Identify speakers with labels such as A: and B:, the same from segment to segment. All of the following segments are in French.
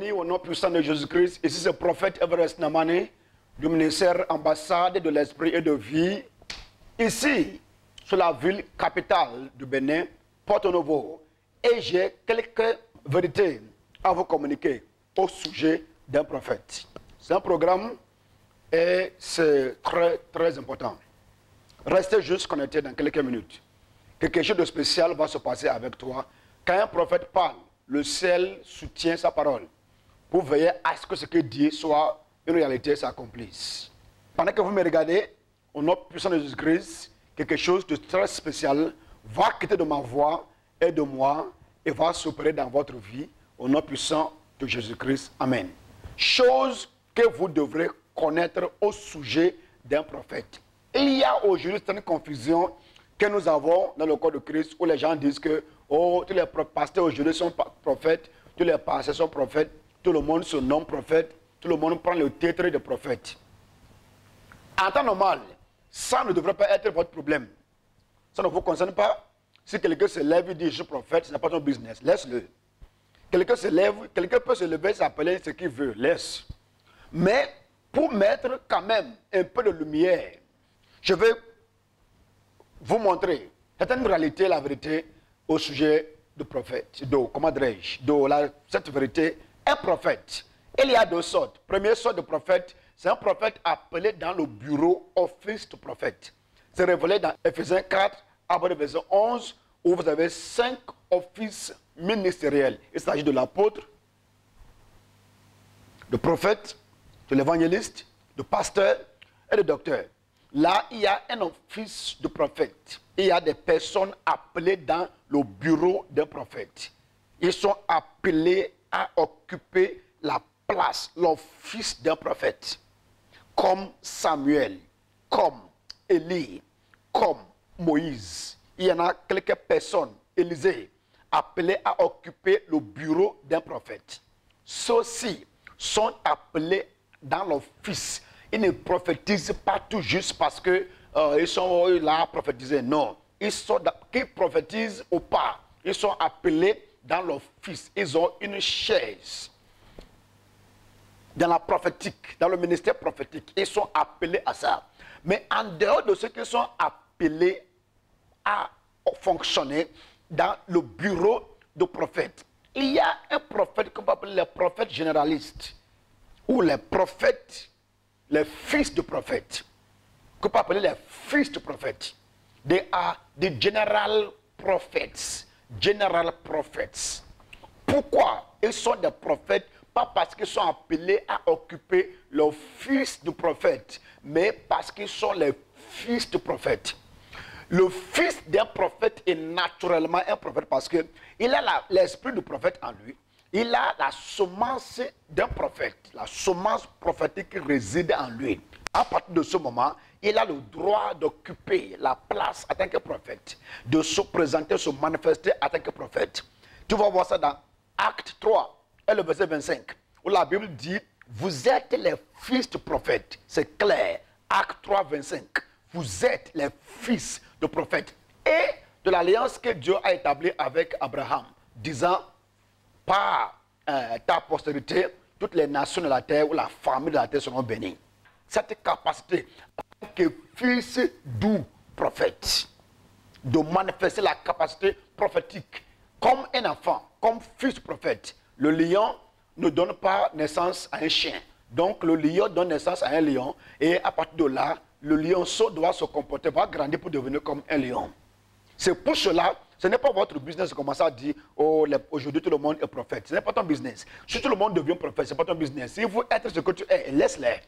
A: bénis au nom puissant de Jésus-Christ. Ici, c'est le prophète Everest Namane du ministère ambassade de l'esprit et de vie. Ici, sur la ville capitale du Bénin, Porto Novo. Et j'ai quelques vérités à vous communiquer au sujet d'un prophète. C'est un programme et c'est très important. Restez juste connectés dans quelques minutes. Quelque chose de spécial va se passer avec toi. Quand un prophète parle, le ciel soutient sa parole pour veiller à ce que ce qu'il dit soit une réalité, s'accomplisse. Pendant que vous me regardez, au nom puissant de Jésus-Christ, quelque chose de très spécial va quitter de ma voix et de moi et va s'opérer dans votre vie au nom puissant de Jésus-Christ. Amen. Chose que vous devrez connaître au sujet d'un prophète. Il y a aujourd'hui une confusion que nous avons dans le corps de Christ où les gens disent que oh, tous les pasteurs aujourd'hui sont prophètes, tous les pasteurs sont prophètes, tout le monde se nomme prophète, tout le monde prend le titre de prophète. En temps normal, ça ne devrait pas être votre problème. Ça ne vous concerne pas. Si quelqu'un se lève et dit je suis prophète, ce n'est pas ton business, laisse-le. Quelqu'un se lève, quelqu'un peut se lever et s'appeler ce qu'il veut, laisse. Mais pour mettre quand même un peu de lumière, je vais vous montrer certaines réalités, la vérité au sujet du prophète. Comment dirais-je, cette vérité, un prophète. Il y a deux sortes. Première sorte de prophète, c'est un prophète appelé dans le bureau office de prophète. C'est révélé dans Ephésiens 4, à partir du verset 11, où vous avez 5 offices ministériels. Il s'agit de l'apôtre, de prophète, de l'évangéliste, de pasteur et de docteur. Là, il y a un office de prophète. Il y a des personnes appelées dans le bureau d'un prophète. Ils sont appelés à occuper la place, l'office d'un prophète. Comme Samuel, comme Élie, comme Moïse. Il y en a quelques personnes, Élisée, appelées à occuper le bureau d'un prophète. Ceux-ci sont appelés dans l'office. Ils ne prophétisent pas tout juste parce que ils sont là à prophétiser. Non. Qu'ils prophétisent ou pas, ils sont appelés dans l'office. Ils ont une chaise. Dans la prophétique, dans le ministère prophétique, ils sont appelés à ça. Mais en dehors de ceux qui sont appelés à fonctionner dans le bureau de prophète, il y a un prophète qu'on peut appeler les prophètes généralistes ou les prophètes, les fils de prophètes, qu'on peut appeler les fils de prophètes. They are the general prophets. General prophets. Pourquoi ils sont des prophètes? Pas parce qu'ils sont appelés à occuper l'office du prophète, mais parce qu'ils sont les fils de prophète. Le fils d'un prophète est naturellement un prophète parce qu'il a l'esprit du prophète en lui. Il a la semence d'un prophète. La semence prophétique réside en lui. À partir de ce moment, il a le droit d'occuper la place en tant que prophète, de se présenter, se manifester en tant que prophète. Tu vas voir ça dans Acte 3. Et le verset 25, où la Bible dit, vous êtes les fils de prophètes. C'est clair. Acte 3, 25. Vous êtes les fils de prophètes. Et de l'alliance que Dieu a établie avec Abraham, disant, par ta postérité, toutes les nations de la terre ou la famille de la terre seront bénies. Cette capacité, en tant que fils du prophète, de manifester la capacité prophétique, comme un enfant, comme fils du prophète. Le lion ne donne pas naissance à un chien. Donc le lion donne naissance à un lion. Et à partir de là, le lionceau doit se comporter, va grandir pour devenir comme un lion. C'est pour cela, ce n'est pas votre business de commencer à dire, oh, aujourd'hui tout le monde est prophète. Ce n'est pas ton business. Si tout le monde devient prophète, ce n'est pas ton business. Si vous êtes ce que tu es, laisse-les.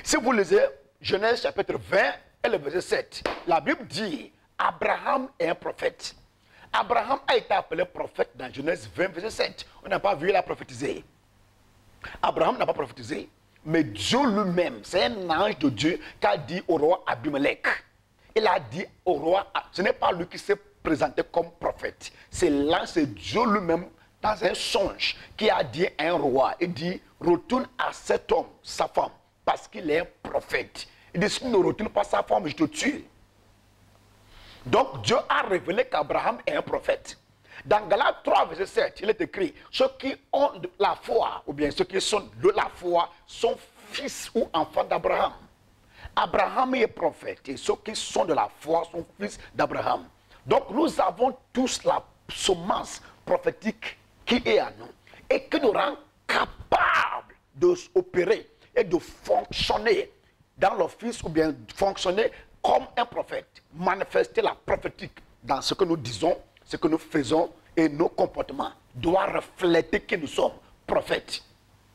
A: Si vous lisez Genèse chapitre 20 et le verset 7, la Bible dit, Abraham est un prophète. Abraham a été appelé prophète dans Genèse 20, verset 7. On n'a pas vu il a prophétisé. Abraham n'a pas prophétisé. Mais Dieu lui-même, c'est un ange de Dieu qui a dit au roi Abimelech. Il a dit au roi, ce n'est pas lui qui s'est présenté comme prophète. C'est l'ange, c'est Dieu lui-même, dans un songe, qui a dit à un roi, il dit, retourne à cet homme, sa femme, parce qu'il est un prophète. Il dit, si tu ne retournes pas sa femme, je te tue. Donc Dieu a révélé qu'Abraham est un prophète. Dans Galates 3, verset 7, il est écrit, ceux qui ont de la foi, ou bien ceux qui sont de la foi, sont fils ou enfants d'Abraham. Abraham est prophète, et ceux qui sont de la foi sont fils d'Abraham. Donc nous avons tous la semence prophétique qui est à nous, et qui nous rend capables d'opérer et de fonctionner dans l'office, ou bien fonctionner comme un prophète, manifester la prophétique dans ce que nous disons, ce que nous faisons, et nos comportements doivent refléter que nous sommes prophètes.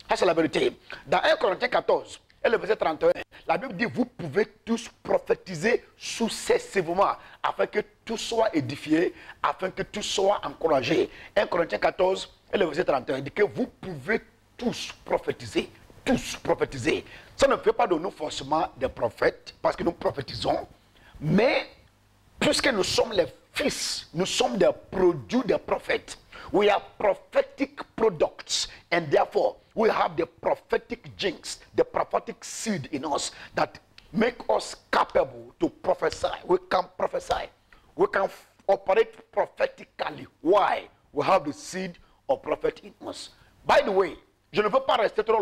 A: Ça, c'est la vérité. Dans 1 Corinthiens 14, et le verset 31, la Bible dit, vous pouvez tous prophétiser successivement, afin que tout soit édifié, afin que tout soit encouragé. 1 Corinthiens 14, et le verset 31, dit que vous pouvez tous prophétiser. Tous prophétiser. Ça ne fait pas de nous forcément des prophètes, parce que nous prophétisons, mais puisque nous sommes les fils, nous sommes des produits des prophètes. We are prophetic products, and therefore we have the prophetic jinx, the prophetic seed in us that make us capable to prophesy. We can prophesy. We can operate prophetically. Why? We have the seed of prophet in us. By the way, je ne veux pas rester trop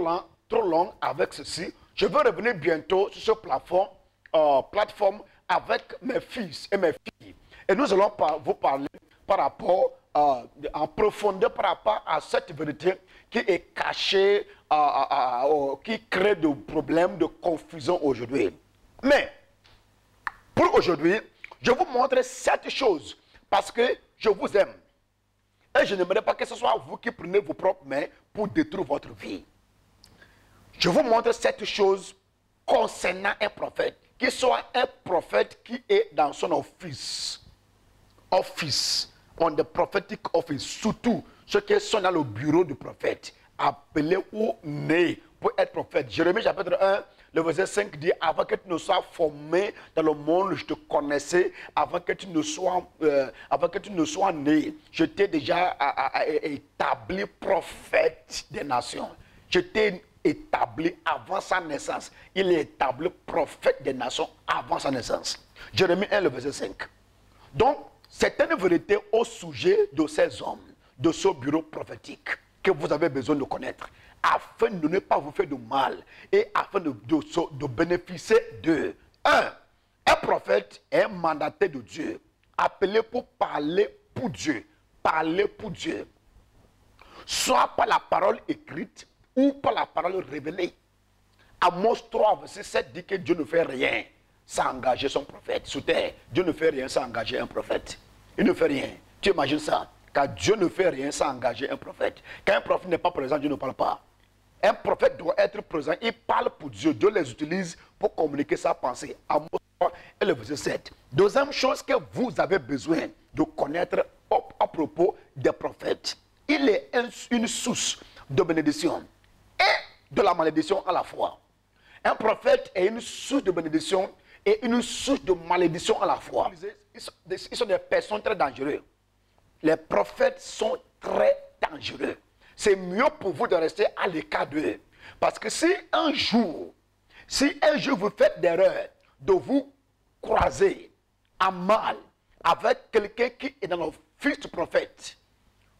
A: long avec ceci. Je veux revenir bientôt sur ce plateforme avec mes fils et mes filles. Et nous allons vous parler par rapport en profondeur par rapport à cette vérité qui est cachée, qui crée des problèmes de confusion aujourd'hui. Mais, pour aujourd'hui, je vous montre cette chose parce que je vous aime. Et je n'aimerais pas que ce soit vous qui prenez vos propres mains pour détruire votre vie. Je vous montre cette chose concernant un prophète, qu'il soit un prophète qui est dans son office, on the prophetic office, surtout ceux qui sont dans le bureau du prophète, appelés ou nés pour être prophète. Jérémie chapitre 1, le verset 5 dit, avant que tu ne sois formé dans le monde, je te connaissais, avant que tu ne sois né, je t'ai déjà établi prophète des nations. Je t'ai établi avant sa naissance. Il est établi prophète des nations avant sa naissance. Jérémie 1, le verset 5. Donc, c'est une vérité au sujet de ces hommes, de ce bureau prophétique que vous avez besoin de connaître, afin de ne pas vous faire de mal et afin de bénéficier d'eux. Un prophète est un mandataire de Dieu, appelé pour parler pour Dieu, soit par la parole écrite ou par la parole révélée. Amos 3, verset 7 dit que Dieu ne fait rien sans engager son prophète. Sous terre, Dieu ne fait rien sans engager un prophète. Il ne fait rien. Tu imagines ça? Car Dieu ne fait rien sans engager un prophète. Quand un prophète n'est pas présent, Dieu ne parle pas. Un prophète doit être présent. Il parle pour Dieu. Dieu les utilise pour communiquer sa pensée. Amos 3 et le verset 7. Deuxième chose que vous avez besoin de connaître à propos des prophètes. Il est une source de bénédiction et de la malédiction à la fois. Un prophète est une source de bénédiction et une source de malédiction à la fois. Ils sont des personnes très dangereuses. Les prophètes sont très dangereux. C'est mieux pour vous de rester à l'écart d'eux. Parce que si un jour vous faites l'erreur de vous croiser en mal avec quelqu'un qui est dans l'office du prophète,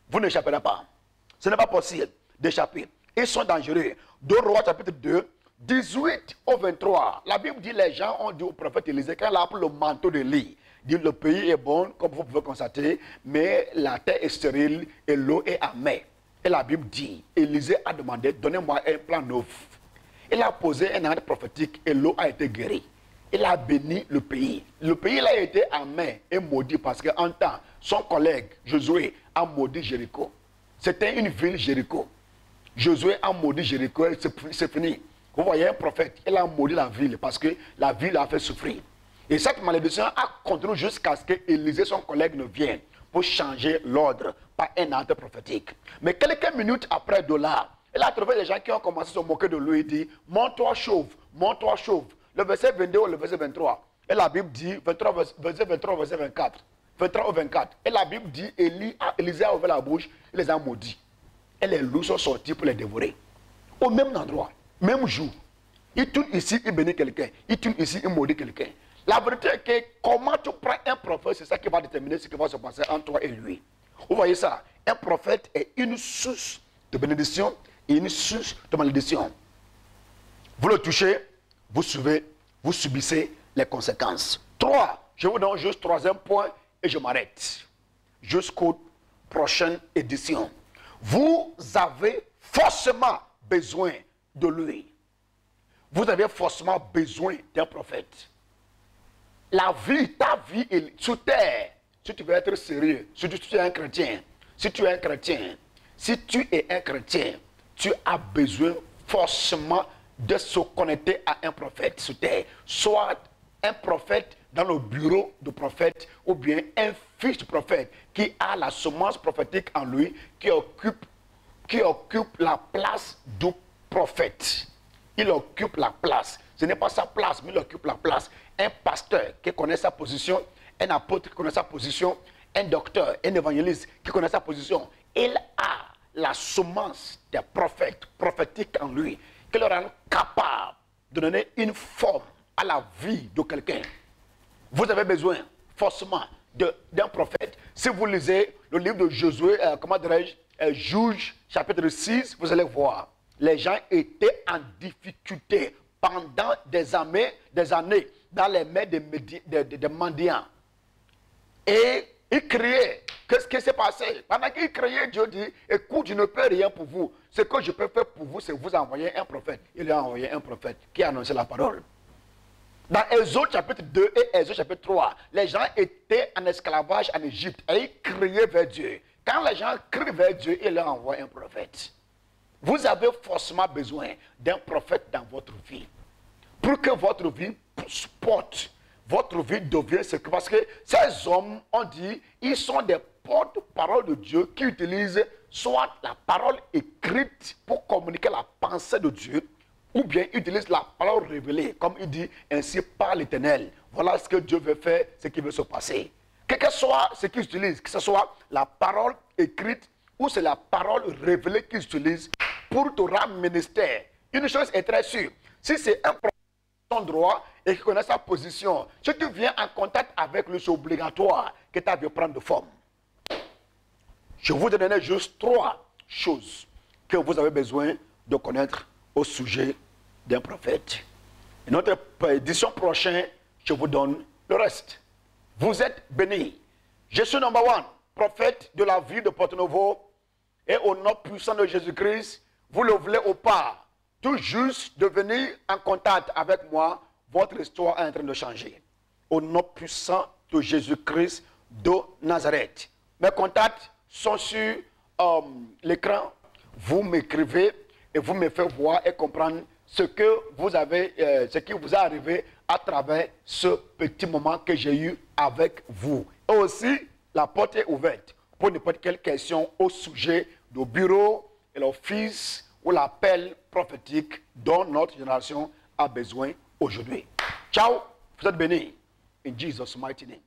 A: vous n'échapperez pas. Ce n'est pas possible d'échapper. Ils sont dangereux. 2 Rois chapitre 2, 18 au 23. La Bible dit, les gens ont dit au prophète Élisée, quand il a pris le manteau de lit, dit, le pays est bon, comme vous pouvez constater, mais la terre est stérile et l'eau est amère. Et la Bible dit, Élisée a demandé, donnez-moi un plan neuf. Il a posé un acte prophétique et l'eau a été guérie. Il a béni le pays. Le pays a été amer et maudit parce qu'en temps, son collègue Josué a maudit Jéricho. C'était une ville Jéricho. Josué a maudit Jéricho et c'est fini. Vous voyez un prophète, il a maudit la ville parce que la ville a fait souffrir. Et cette malédiction a continué jusqu'à ce que Élisée, son collègue, ne vienne pour changer l'ordre par un acte prophétique. Mais quelques minutes après de là, il a trouvé des gens qui ont commencé à se moquer de lui et dit, montre-toi chauve, montre-toi chauve. Le verset 22 ou le verset 23. Et la Bible dit, verset 23 verset 24. 23 au 24. Et la Bible dit, Élisée a ouvert la bouche, il les a maudits. Et les loups sont sortis pour les dévorer. Au même endroit, même jour. Il tourne ici, il bénit quelqu'un. Il tourne ici, il maudit quelqu'un. La vérité est que comment tu prends un prophète, c'est ça qui va déterminer ce qui va se passer entre toi et lui. Vous voyez ça? Un prophète est une source de bénédiction et une source de malédiction. Vous le touchez, vous subissez les conséquences. 3. Je vous donne juste 3e point et je m'arrête. Jusqu'aux prochaines éditions. Vous avez forcément besoin de lui. Vous avez forcément besoin d'un prophète. La vie, ta vie est sur terre. Si tu veux être sérieux, si tu es un chrétien, si tu es un chrétien, tu as besoin forcément de se connecter à un prophète sur terre. Soit un prophète dans le bureau du prophète ou bien un fils du prophète qui a la semence prophétique en lui, qui occupe la place du prophète. Il occupe la place. Ce n'est pas sa place, mais il occupe la place. Un pasteur qui connaît sa position, un apôtre qui connaît sa position, un docteur, un évangéliste qui connaît sa position. Il a la semence des prophètes prophétiques en lui, qui le rend capable de donner une forme à la vie de quelqu'un. Vous avez besoin forcément d'un prophète. Si vous lisez le livre de Josué, Juge, chapitre 6, vous allez voir. Les gens étaient en difficulté pendant des années dans les mains des mendiants. Et ils criaient. Qu'est-ce qui s'est passé? Pendant qu'ils criaient, Dieu dit, écoute, je ne peux rien pour vous. Ce que je peux faire pour vous, c'est vous envoyer un prophète. Il a envoyé un prophète qui a annoncé la parole. Dans Exode chapitre 2 et Exode chapitre 3, les gens étaient en esclavage en Égypte et ils criaient vers Dieu. Quand les gens crient vers Dieu, il leur envoie un prophète. Vous avez forcément besoin d'un prophète dans votre vie. Pour que votre vie porte, votre vie devienne ce que... Parce que ces hommes, on dit, ils sont des porte-parole de Dieu qui utilisent soit la parole écrite pour communiquer la pensée de Dieu, ou bien utilisent la parole révélée, comme il dit, ainsi par l'Éternel. Voilà ce que Dieu veut faire, ce qui veut se passer. Quel que soit ce qu'ils utilisent, que ce soit la parole écrite ou c'est la parole révélée qu'ils utilisent pour te rendre ministère. Une chose est très sûre, si c'est un prophète droit et qui connaît sa position, si tu viens en contact avec lui, c'est obligatoire que ta vie prenne de forme. Je vous donnerai juste 3 choses que vous avez besoin de connaître au sujet d'un prophète. Et notre édition prochaine, je vous donne le reste. Vous êtes bénis. Je suis number 1, prophète de la ville de Porto-Novo, et au nom puissant de Jésus-Christ, vous le voulez ou pas, tout juste de venir en contact avec moi, votre histoire est en train de changer. Au nom puissant de Jésus-Christ de Nazareth. Mes contacts sont sur l'écran. Vous m'écrivez et vous me faites voir et comprendre ce que vous avez, ce qui vous est arrivé à travers ce petit moment que j'ai eu avec vous. Et aussi, la porte est ouverte pour n'importe quelle question au sujet du bureau et l'office ou l'appel prophétique dont notre génération a besoin aujourd'hui. Ciao, vous êtes bénis. In Jesus' mighty name.